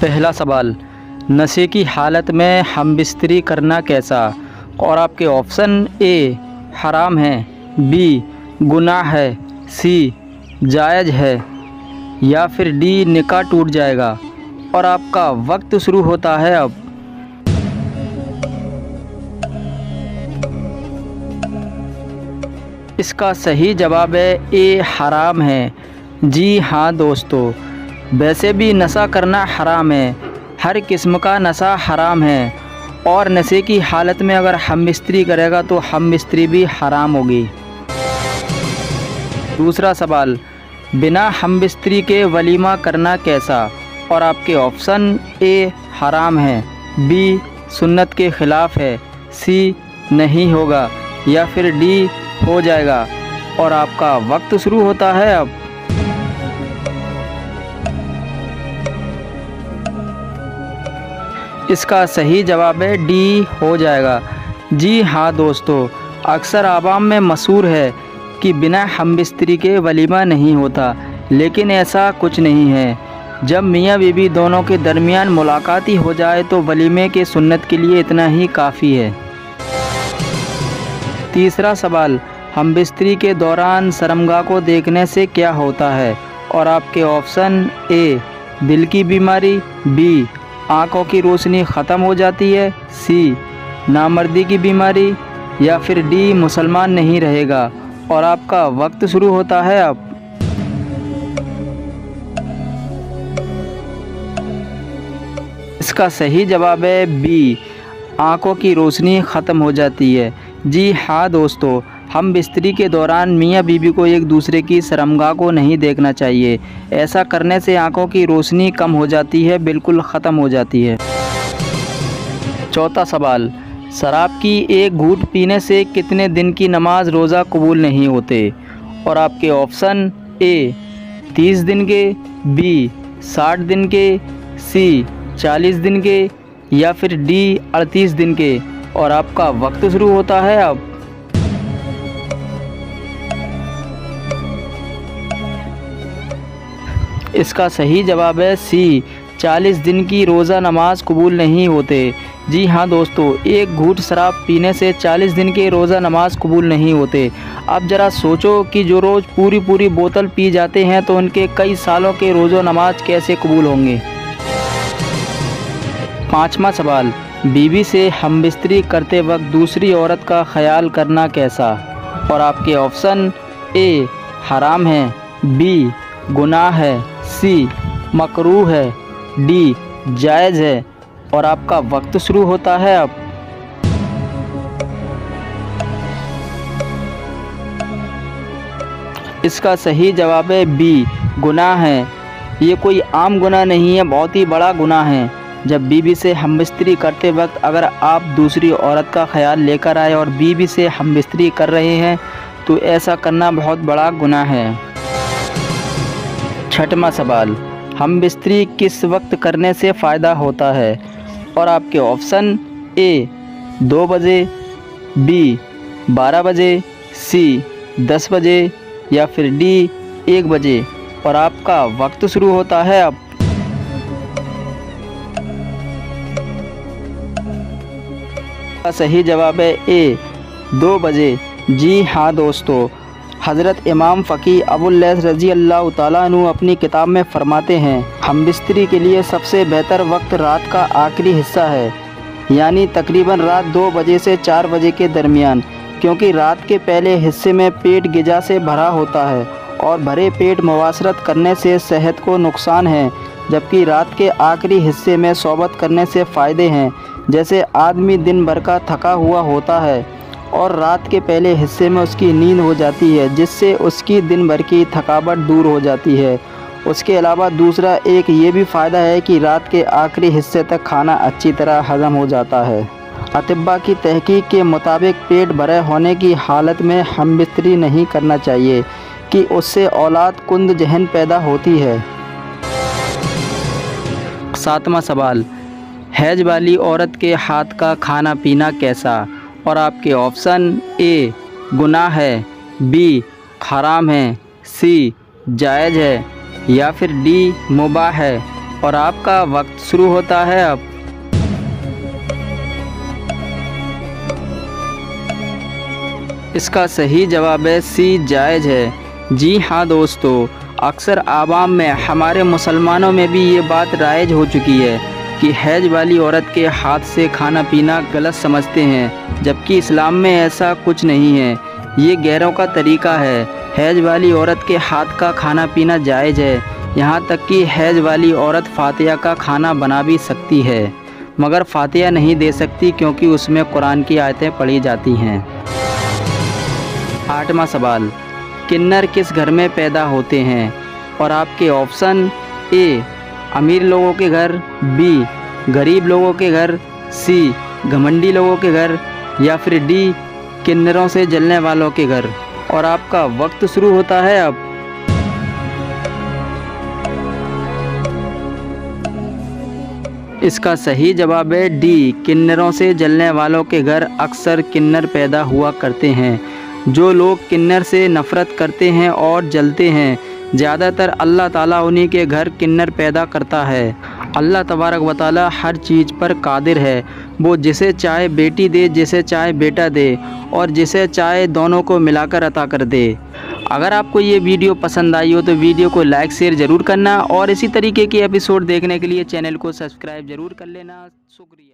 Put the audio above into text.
पहला सवाल, नशे की हालत में हमबिस्तरी करना कैसा? और आपके ऑप्शन ए हराम है, बी गुनाह है, सी जायज़ है या फिर डी निकाह टूट जाएगा। और आपका वक्त शुरू होता है अब। इसका सही जवाब है ए हराम है। जी हाँ दोस्तों, वैसे भी नशा करना हराम है, हर किस्म का नशा हराम है। और नशे की हालत में अगर हमबिस्तरी करेगा तो हमबिस्तरी भी हराम होगी। दूसरा सवाल, बिना हमबिस्तरी के वलीमा करना कैसा? और आपके ऑप्शन ए हराम है, बी सुन्नत के ख़िलाफ़ है, सी नहीं होगा या फिर डी हो जाएगा। और आपका वक्त शुरू होता है अब। इसका सही जवाब है डी हो जाएगा। जी हाँ दोस्तों, अक्सर आवाम में मशहूर है कि बिना हमबिस्तरी के वलीमा नहीं होता, लेकिन ऐसा कुछ नहीं है। जब मियाँ बीवी दोनों के दरमियान मुलाकात ही हो जाए तो वलीमे के सुन्नत के लिए इतना ही काफ़ी है। तीसरा सवाल, हमबिस्तरी के दौरान शर्मगाह को देखने से क्या होता है? और आपके ऑप्शन ए दिल की बीमारी, बी आँखों की रोशनी ख़त्म हो जाती है, सी नामर्दी की बीमारी या फिर डी मुसलमान नहीं रहेगा। और आपका वक्त शुरू होता है अब। इसका सही जवाब है बी आँखों की रोशनी ख़त्म हो जाती है। जी हाँ दोस्तों, हमबिस्तरी के दौरान मियाँ बीवी को एक दूसरे की शर्मगाह को नहीं देखना चाहिए। ऐसा करने से आँखों की रोशनी कम हो जाती है, बिल्कुल ख़त्म हो जाती है। चौथा सवाल, शराब की एक घूंट पीने से कितने दिन की नमाज रोज़ा कबूल नहीं होते? और आपके ऑप्शन ए 30 दिन के, बी 60 दिन के, सी 40 दिन के या फिर डी 38 दिन के। और आपका वक्त शुरू होता है अब। इसका सही जवाब है सी 40 दिन की रोज़ा नमाज कबूल नहीं होते। जी हाँ दोस्तों, एक घूंट शराब पीने से 40 दिन के रोज़ा नमाज कबूल नहीं होते। अब ज़रा सोचो कि जो रोज़ पूरी बोतल पी जाते हैं तो उनके कई सालों के रोज़ो नमाज कैसे कबूल होंगे। पाँचवा सवाल, बीवी से हमबिस्तरी करते वक्त दूसरी औरत का ख्याल करना कैसा? और आपके ऑप्शन ए हराम है, बी गुनाह है, सी मकरूह है, डी जायज़ है। और आपका वक्त शुरू होता है अब। इसका सही जवाब है बी गुनाह है। ये कोई आम गुनाह नहीं है, बहुत ही बड़ा गुनाह है। जब बीवी से हमबिस्तरी करते वक्त अगर आप दूसरी औरत का ख्याल लेकर आए और बीवी से हमबिस्तरी कर रहे हैं तो ऐसा करना बहुत बड़ा गुनाह है। छठवां सवाल, हमबिस्तरी किस वक्त करने से फ़ायदा होता है? और आपके ऑप्शन ए 2 बजे, बी 12 बजे, सी 10 बजे या फिर डी 1 बजे। और आपका वक्त शुरू होता है अब। सही जवाब है ए 2 बजे। जी हाँ दोस्तों, हज़रत इमाम फ़की अबुल लैथ रज़ी अल्लाह ताला अन्हु अपनी किताब में फ़रमाते हैं, हमबिस्तरी के लिए सबसे बेहतर वक्त रात का आखिरी हिस्सा है, यानी तकरीबन रात 2 बजे से 4 बजे के दरमियान। क्योंकि रात के पहले हिस्से में पेट ग़िज़ा से भरा होता है और भरे पेट मुवासरत करने से सेहत को नुकसान है, जबकि रात के आखिरी हिस्से में सोबत करने से फ़ायदे हैं। जैसे आदमी दिन भर का थका हुआ होता है और रात के पहले हिस्से में उसकी नींद हो जाती है, जिससे उसकी दिन भर की थकावट दूर हो जाती है। उसके अलावा दूसरा एक ये भी फ़ायदा है कि रात के आखिरी हिस्से तक खाना अच्छी तरह हज़म हो जाता है। अतिब्बा की तहकीक के मुताबिक पेट भरे होने की हालत में हमबिस्तरी नहीं करना चाहिए कि उससे औलाद कुंद जहन पैदा होती है। सातवां सवाल, हैज वाली औरत के हाथ का खाना पीना कैसा? और आपके ऑप्शन ए गुनाह है, बी हराम है, सी जायज़ है या फिर डी मुबाह है। और आपका वक्त शुरू होता है अब। इसका सही जवाब है सी, जायज़ है। जी हाँ दोस्तों, अक्सर आवाम में, हमारे मुसलमानों में भी ये बात राइज हो चुकी है कि हैज वाली औरत के हाथ से खाना पीना गलत समझते हैं, जबकि इस्लाम में ऐसा कुछ नहीं है। ये गैरों का तरीका है। हैज वाली औरत के हाथ का खाना पीना जायज़ है। यहाँ तक कि हैज वाली औरत फातिहा का खाना बना भी सकती है, मगर फातिहा नहीं दे सकती क्योंकि उसमें कुरान की आयतें पढ़ी जाती हैं। 8वां सवाल, किन्नर किस घर में पैदा होते हैं? और आपके ऑप्शन ए अमीर लोगों के घर, बी गरीब लोगों के घर, सी घमंडी लोगों के घर, या फिर डी किन्नरों से जलने वालों के घर। और आपका वक्त शुरू होता है अब। इसका सही जवाब है डी, किन्नरों से जलने वालों के घर अक्सर किन्नर पैदा हुआ करते हैं। जो लोग किन्नर से नफ़रत करते हैं और जलते हैं, ज़्यादातर अल्लाह ताला उन्हीं के घर किन्नर पैदा करता है। अल्लाह तबारक व तआला हर चीज़ पर कादिर है। वो जिसे चाहे बेटी दे, जिसे चाहे बेटा दे, और जिसे चाहे दोनों को मिलाकर अता कर दे। अगर आपको ये वीडियो पसंद आई हो तो वीडियो को लाइक शेयर ज़रूर करना, और इसी तरीके के एपिसोड देखने के लिए चैनल को सब्सक्राइब ज़रूर कर लेना। शुक्रिया।